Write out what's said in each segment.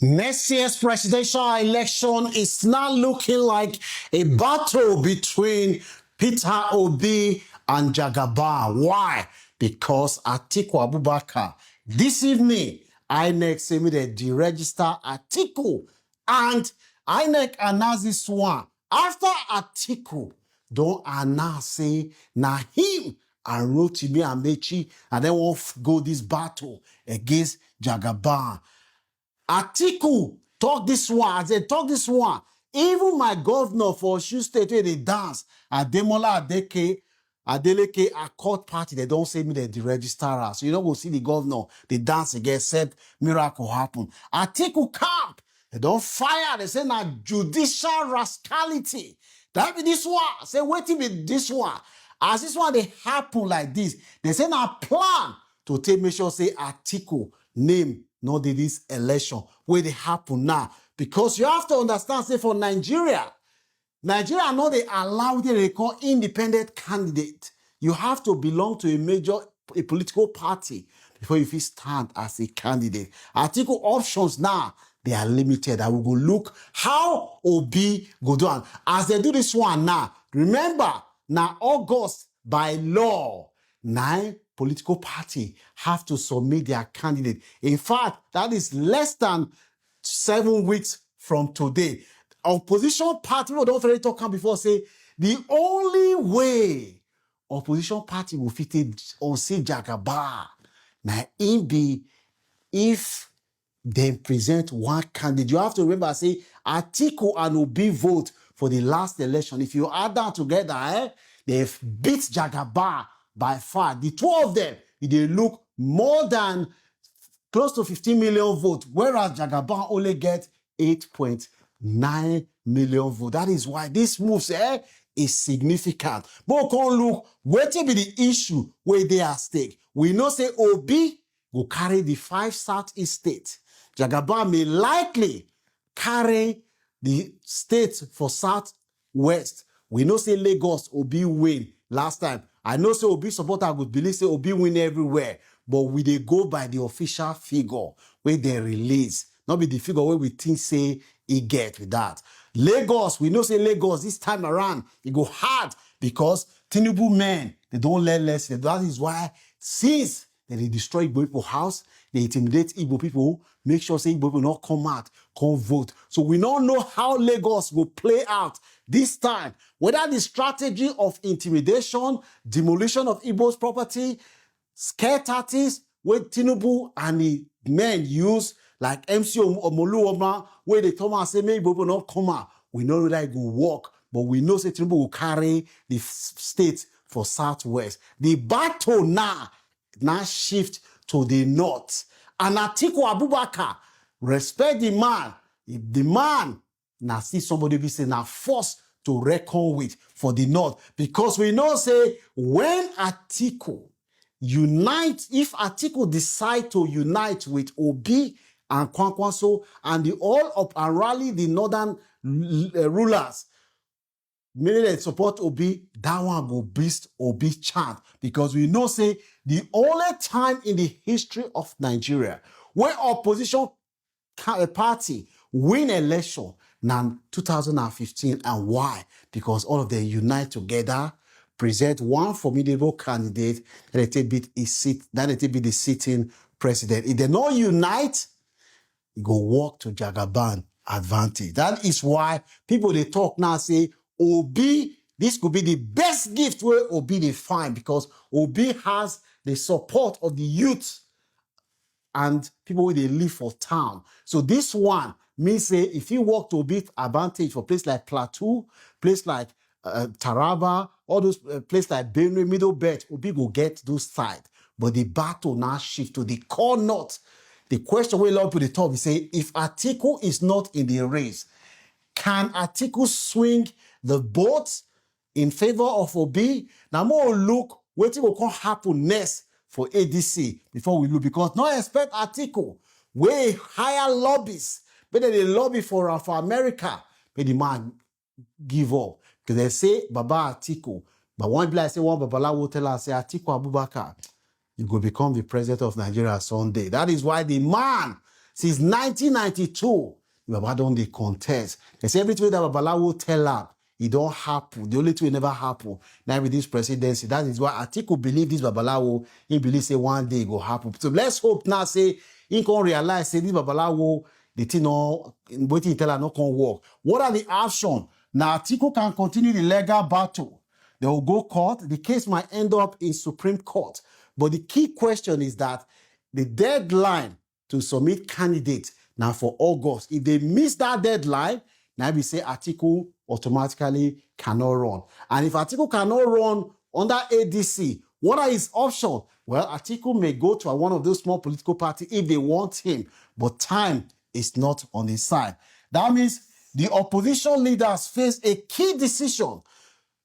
Next year's presidential election is now looking like a battle between Peter Obi and Jagaban. Why? Because Atiku Abubakar, this evening, INEC say me they deregister Atiku, and INEC announced this one after Atiku don't announce say na him and Rotimi Amechi and then won't go this battle against Jagaban. Atiku talk this one, as they talk this one. Even my governor for Osun State where they dance, Ademola Adeleke, Accord Party, they don't say me they register. So you don't go see the governor, they dance again, except miracle happen. Atiku camp, they don't fire, they say na judicial rascality. That be this one. Say, wait till be this one. As this one they happen like this, they say na plan to take make sure say Atiku name not this election where they happen now. Because you have to understand, say for Nigeria know they allow what they call independent candidate. You have to belong to a political party before you stand as a candidate. Atiku options now, they are limited. I will go look how Obi go down. As they do this one now, remember, now August by law, 9 political party have to submit their candidate. In fact, that is less than 7 weeks from today. Opposition party, people don't really talk before, say the only way opposition party will fit it on say Jagaban now it be if they present one candidate. You have to remember, say Atiku and Obi vote for the last election. If you add that together, they've beat Jagaban by far. The two of them, they look more than close to 15 million votes, whereas Jagaban only get 8.9 million votes. That is why this move is significant. But can look, what will be the issue where they are at stake? We know say Obi will carry the 5 Southeast states. Jagaban may likely carry the states for Southwest. We know say Lagos Obi win last time. I know say Obi supporter would believe say Obi win everywhere, but we they go by the official figure where they release. Not be the figure where we think say he get with that. Lagos, we know say Lagos this time around, it go hard because Tinubu men, they don't let less. That is why since they destroy Igbo people's house, they intimidate Igbo people, make sure say Igbo people not come out, come vote. So we don't know how Lagos will play out this time. Whether the strategy of intimidation, demolition of Igbo's property, scare tactics, where Tinubu and the men use, like MC Omoluoma, where they come and say, maybe people not come out. We know that it will work, but we know say Tinubu will carry the state for Southwest. The battle now shift to the north. And Atiku Abubakar, respect the man. If the man now see somebody be say now forced to reckon with for the north. Because we know say when Atiku unite, if Atiku decide to unite with Obi and Kwankwaso and the all up and rally the northern rulers, meaning they support Obi, that one go beast Obi chant. Because we know say the only time in the history of Nigeria where opposition party win election now 2015. And why? Because all of them unite together, present one formidable candidate that they beat the sitting president. If they not unite, it go walk to Jagaban advantage. That is why people they talk now say Obi, this could be the best gift where Obi they find, because Obi has the support of the youth and people where they live for town. So this one means say if you walk to Obi advantage for place like Plateau, place like Taraba, all those places like Benue, Middle Belt, Obi will get those sides. But the battle now shift to the core north. The question we love to the top is say, if Atiku is not in the race, can Atiku swing the boat in favor of Obi? Now more look, what will come happen next for ADC before we look, because not expect Atiku way higher lobbies, but they lobby for America, but the man give up. Because they say Baba Atiku, but one black say one Babala will tell us say Atiku Abubakar, you go become the president of Nigeria Sunday. That is why the man Since 1992, Baba don dey contest. They say everything that Babalawo tell am, it don't happen. The only thing will never happen. Now with this presidency, that is why Atiku believe this Babalawo, he believes say one day it will happen. So let's hope now say he can realize say this Babalawo, the thing no, waiting he tell her not can work. What are the options? Now Atiku can continue the legal battle. They will go court. The case might end up in Supreme Court. But the key question is that the deadline to submit candidates now for August, if they miss that deadline, now we say Atiku automatically cannot run. And if Atiku cannot run under ADC, what are his options? Well, Atiku may go to one of those small political parties if they want him, but time is not on his side. That means the opposition leaders face a key decision.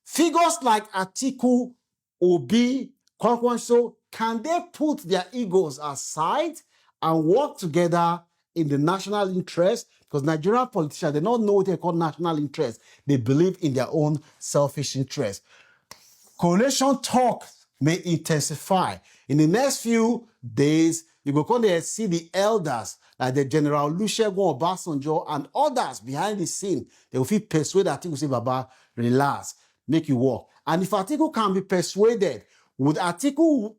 Figures like Atiku, Obi, Kwankwaso, can they put their egos aside and work together in the national interest? Because Nigerian politicians, they don't know what they call national interest. They believe in their own selfish interest. Coalition talk may intensify. In the next few days, you go come there see the elders, like the General Olusegun Obasanjo and others behind the scene. They will feel persuaded. Atiku say, Baba, relax, make you work. And if Atiku can be persuaded, would Atiku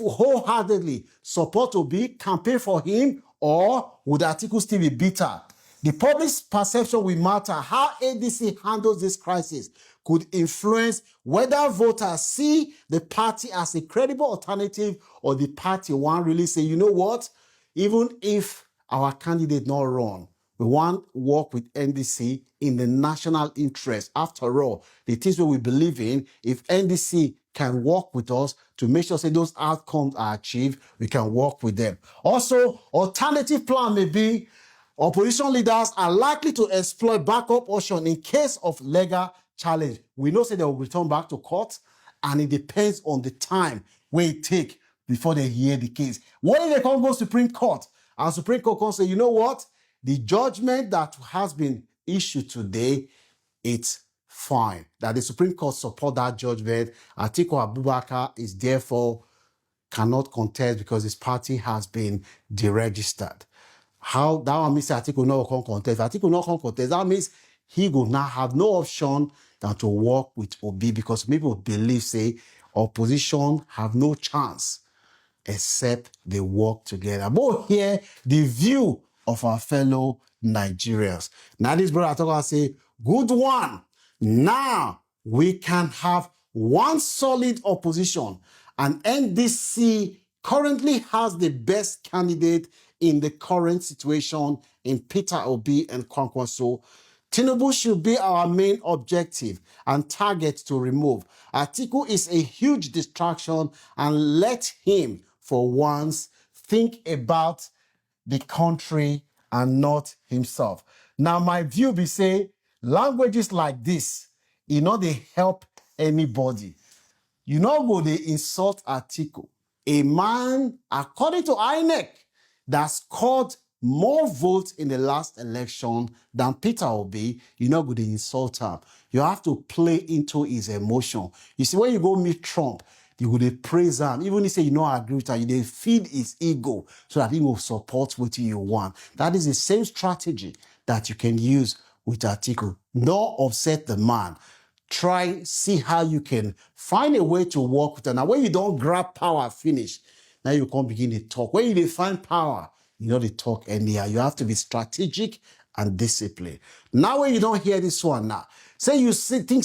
wholeheartedly support Obi, campaign for him, or would Atiku still be bitter? The public's perception will matter. How ADC handles this crisis could influence whether voters see the party as a credible alternative or the party want really say, you know what, even if our candidate not run, we want to work with NDC in the national interest. After all, the things we believe in, if NDC can work with us to make sure say those outcomes are achieved, we can work with them. Also, alternative plan may be opposition leaders are likely to exploit backup option in case of legal challenge. We know say they will return back to court, and it depends on the time where it take before they hear the case. What if they can't go to Supreme Court? And Supreme Court can say, you know what? The judgment that has been issued today, it's fine. That the Supreme Court support that judgment. Atiku Abubakar is therefore cannot contest because his party has been deregistered. How that one means Atiku no can contest. Atiku no can contest. That means he will now have no option than to work with Obi, because people believe say opposition have no chance except they work together. But here, the view of our fellow Nigerians. Now this brother talk about say, good one. Now we can have one solid opposition, and NDC currently has the best candidate in the current situation in Peter Obi and Kwankwaso. Tinubu should be our main objective and target to remove. Atiku is a huge distraction, and let him, for once, think about the country and not himself. Now, my view be say, languages like this, you know, they help anybody. You know, go they insult Atiku, a man, according to INEC, that scored more votes in the last election than Peter Obi. You know, go they insult him. You have to play into his emotion. You see, when you go meet Trump, you go they praise him. Even if you say you don't agree with him, you they feed his ego so that he will support what you want. That is the same strategy that you can use with Atiku. Don't upset the man. Try, see how you can find a way to work with him. Now, when you don't grab power, finish, now you can't begin to talk. When you find power, you know they talk anyhow. You have to be strategic and disciplined. Now, when you don't hear this one now, say you think